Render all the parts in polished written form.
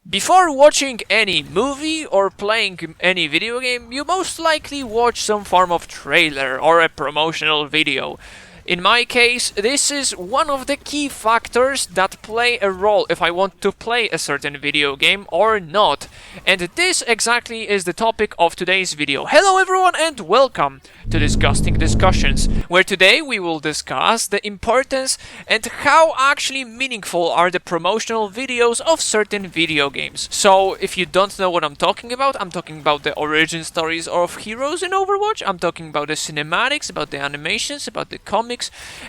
Before watching any movie or playing any video game, you most likely watch some form of trailer or a promotional video. In my case, this is one of the key factors that play a role if I want to play a certain video game or not. And this exactly is the topic of today's video. Hello everyone and welcome to Disgusting Discussions, where today we will discuss the importance and how actually meaningful are the promotional videos of certain video games. So if you don't know what I'm talking about the origin stories of heroes in Overwatch, I'm talking about the cinematics, about the animations, about the comics,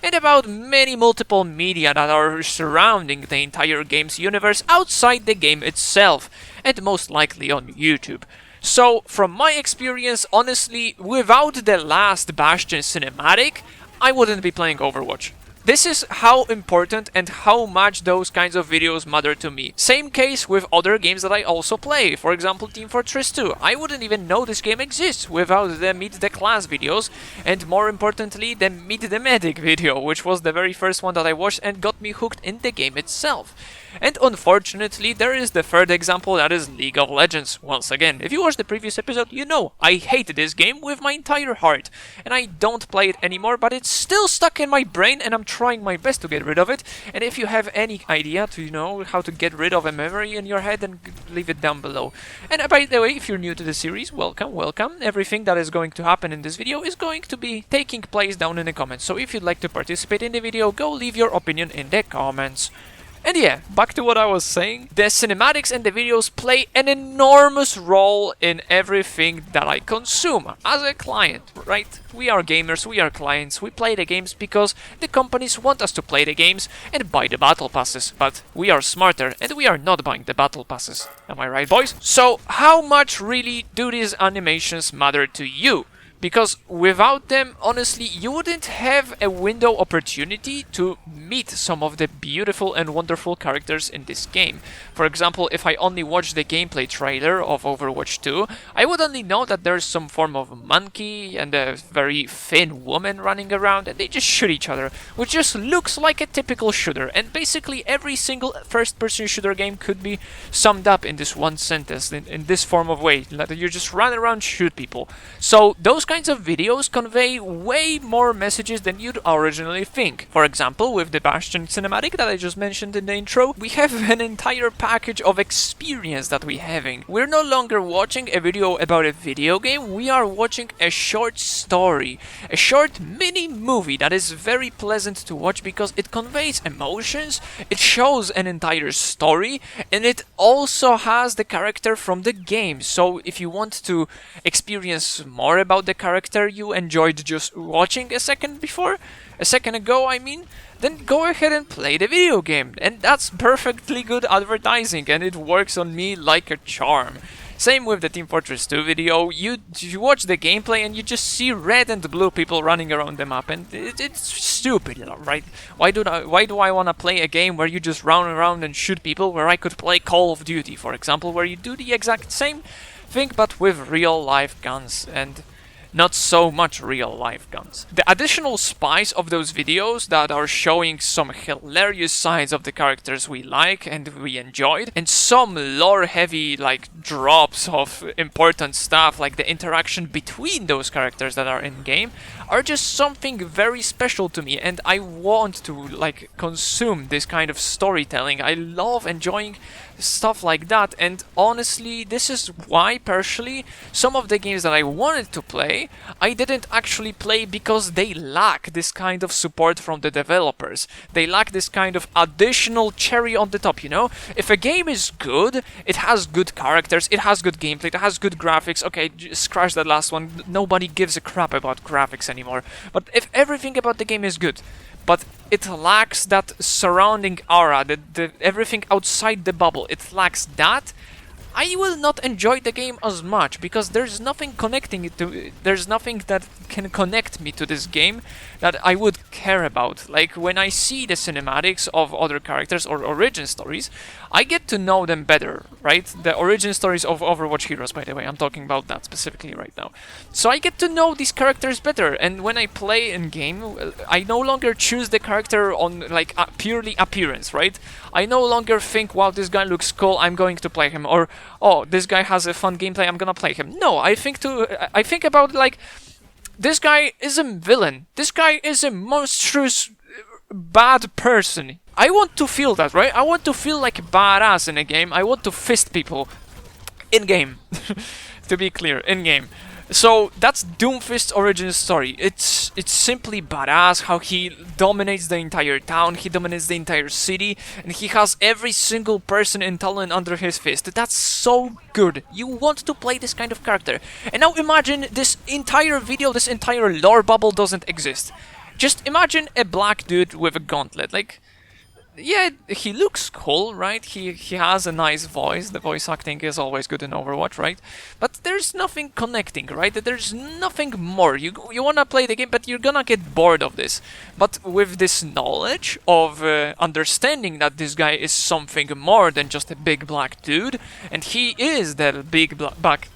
and about many multiple media that are surrounding the entire game's universe outside the game itself, and most likely on YouTube. So, from my experience, honestly, without the last Bastion cinematic, I wouldn't be playing Overwatch. This is how important and how much those kinds of videos matter to me. Same case with other games that I also play, for example Team Fortress 2. I wouldn't even know this game exists without the Meet the Class videos, and more importantly the Meet the Medic video, which was the very first one that I watched and got me hooked in the game itself. And unfortunately, there is the third example, that is League of Legends. Once again, if you watched the previous episode, you know I hate this game with my entire heart, and I don't play it anymore, but it's still stuck in my brain and I'm trying my best to get rid of it. And if you have any idea to how to get rid of a memory in your head, then leave it down below. And by the way, if you're new to the series, welcome. Everything that is going to happen in this video is going to be taking place down in the comments. So if you'd like to participate in the video, go leave your opinion in the comments. And yeah, back to what I was saying, the cinematics and the videos play an enormous role in everything that I consume as a client, right? We are gamers, we are clients, we play the games because the companies want us to play the games and buy the battle passes, but we are smarter and we are not buying the battle passes. Am I right, boys? So how much really do these animations matter to you? Because without them, honestly, you wouldn't have a window opportunity to meet some of the beautiful and wonderful characters in this game. For example, if I only watched the gameplay trailer of Overwatch 2, I would only know that there's some form of monkey and a very thin woman running around and they just shoot each other, which just looks like a typical shooter. And basically every single first-person shooter game could be summed up in this one sentence, in this form of way, that you just run around, shoot people. So those kinds of videos convey way more messages than you'd originally think. For example, with the Bastion cinematic that I just mentioned in the intro, we have an entire package of experience that we're having. We're no longer watching a video about a video game, we are watching a short story, a short mini movie that is very pleasant to watch because it conveys emotions, it shows an entire story, and it also has the character from the game. So if you want to experience more about the character you enjoyed just watching a second ago, then go ahead and play the video game. And that's perfectly good advertising and it works on me like a charm. Same with the Team Fortress 2 video, you watch the gameplay and you just see red and blue people running around the map, and it's stupid, right? Why do I want to play a game where you just run around and shoot people, where I could play Call of Duty, for example, where you do the exact same thing but with real life guns and not so much real life guns. The additional spice of those videos that are showing some hilarious sides of the characters we like and we enjoyed, and some lore heavy like drops of important stuff like the interaction between those characters that are in game, are just something very special to me, and I want to like consume this kind of storytelling. I love enjoying stuff like that, and honestly this is why personally some of the games that I wanted to play I didn't actually play, because they lack this kind of support from the developers. They lack this kind of additional cherry on the top, you know? If a game is good, it has good characters, it has good gameplay, it has good graphics, okay, scratch that last one, nobody gives a crap about graphics anymore. But if everything about the game is good, but it lacks that surrounding aura, the everything outside the bubble, it lacks that, I will not enjoy the game as much, because there's nothing connecting it to, there's nothing that can connect me to this game that I would care about. Like when I see the cinematics of other characters or origin stories, I get to know them better, right? The origin stories of Overwatch heroes, by the way, I'm talking about that specifically right now. So I get to know these characters better, and when I play in game, I no longer choose the character on like purely appearance, right? I no longer think, wow, this guy looks cool, I'm going to play him, or oh, this guy has a fun gameplay, I'm gonna play him. No, I think about like, this guy is a villain. This guy is a monstrous bad person. I want to feel that, right? I want to feel like a badass in a game. I want to fist people in game. To be clear, in game. So that's Doomfist's origin story. It's simply badass how he dominates the entire town, he dominates the entire city, and he has every single person in Talon under his fist. That's so good. You want to play this kind of character. And now imagine this entire video, this entire lore bubble doesn't exist. Just imagine a black dude with a gauntlet. Like, yeah, he looks cool, right? He has a nice voice. The voice acting is always good in Overwatch, right? But there's nothing connecting, right? There's nothing more. You wanna play the game, but you're gonna get bored of this. But with this knowledge of understanding that this guy is something more than just a big black dude, and he is the big black...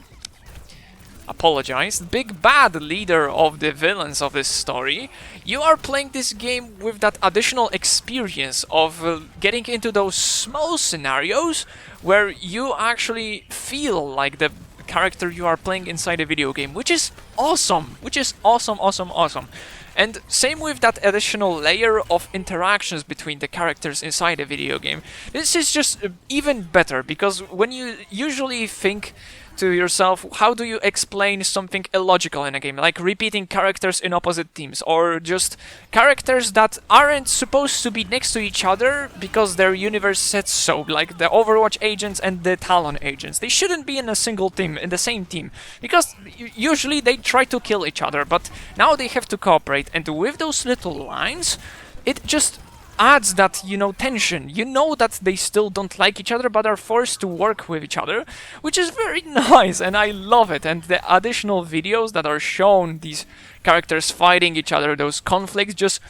big bad leader of the villains of this story, you are playing this game with that additional experience of getting into those small scenarios where you actually feel like the character you are playing inside a video game, which is awesome, awesome. And same with that additional layer of interactions between the characters inside a video game. This is just even better, because when you usually think to yourself, how do you explain something illogical in a game, like repeating characters in opposite teams, or just characters that aren't supposed to be next to each other because their universe says so, like the Overwatch agents and the Talon agents. They shouldn't be in a single team, in the same team, because usually they try to kill each other, but now they have to cooperate, and with those little lines, it just adds that, you know, tension. You know that they still don't like each other, but are forced to work with each other, which is very nice, and I love it. And the additional videos that are shown, these characters fighting each other, those conflicts, just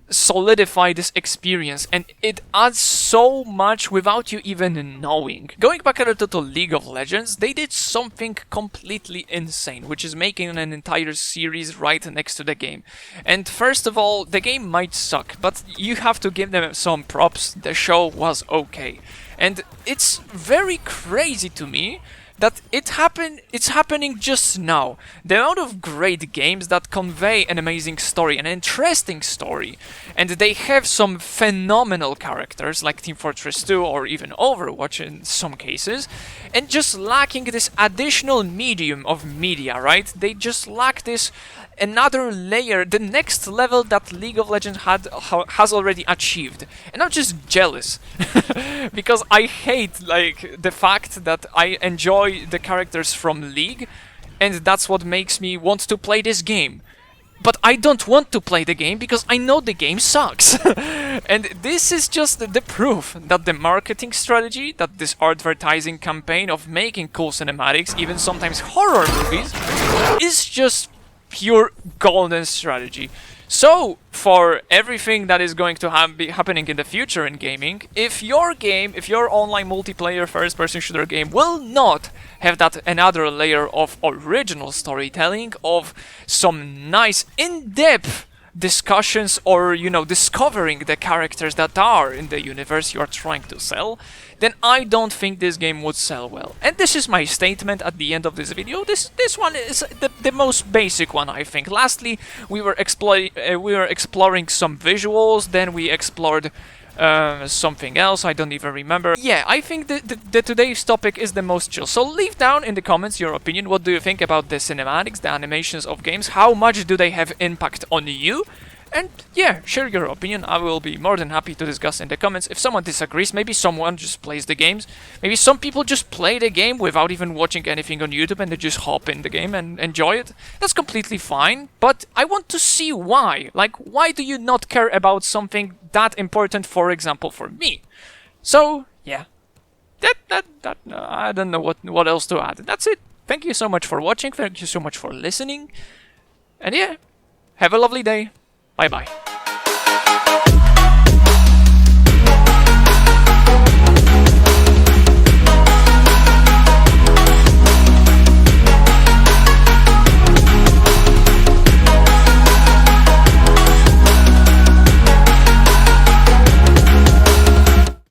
solidify this experience, and it adds so much without you even knowing. Going back a little to League of Legends, they did something completely insane, which is making an entire series right next to the game. And first of all, the game might suck, but you have to give them some props. The show was okay. And it's very crazy to me that it's happening just now. The amount of great games that convey an amazing story, an interesting story, and they have some phenomenal characters like Team Fortress 2 or even Overwatch in some cases, and just lacking this additional medium of media, right? They just lack this another layer, the next level that League of Legends has already achieved. And I'm just jealous because I hate like the fact that I enjoy the characters from League, and that's what makes me want to play this game. But I don't want to play the game because I know the game sucks. And this is just the proof that the marketing strategy, that this advertising campaign of making cool cinematics, even sometimes horror movies, is just pure golden strategy. So, for everything that is going to be happening in the future in gaming, if your online multiplayer first-person shooter game will not have that another layer of original storytelling, of some nice in-depth discussions, or, you know, discovering the characters that are in the universe you are trying to sell, then I don't think this game would sell well. And this is my statement at the end of this video. This one is the most basic one, I think. Lastly, we were exploring some visuals, then we explored something else, I don't even remember. Yeah, I think the today's topic is the most chill. So leave down in the comments your opinion. What do you think about the cinematics, the animations of games? How much do they have impact on you? And yeah, share your opinion. I will be more than happy to discuss in the comments. If someone disagrees, maybe someone just plays the games. Maybe some people just play the game without even watching anything on YouTube and they just hop in the game and enjoy it. That's completely fine, but I want to see why. Like, why do you not care about something that important, for example, for me? So, yeah. I don't know what else to add. That's it. Thank you so much for watching. Thank you so much for listening. And yeah, have a lovely day. Bye-bye.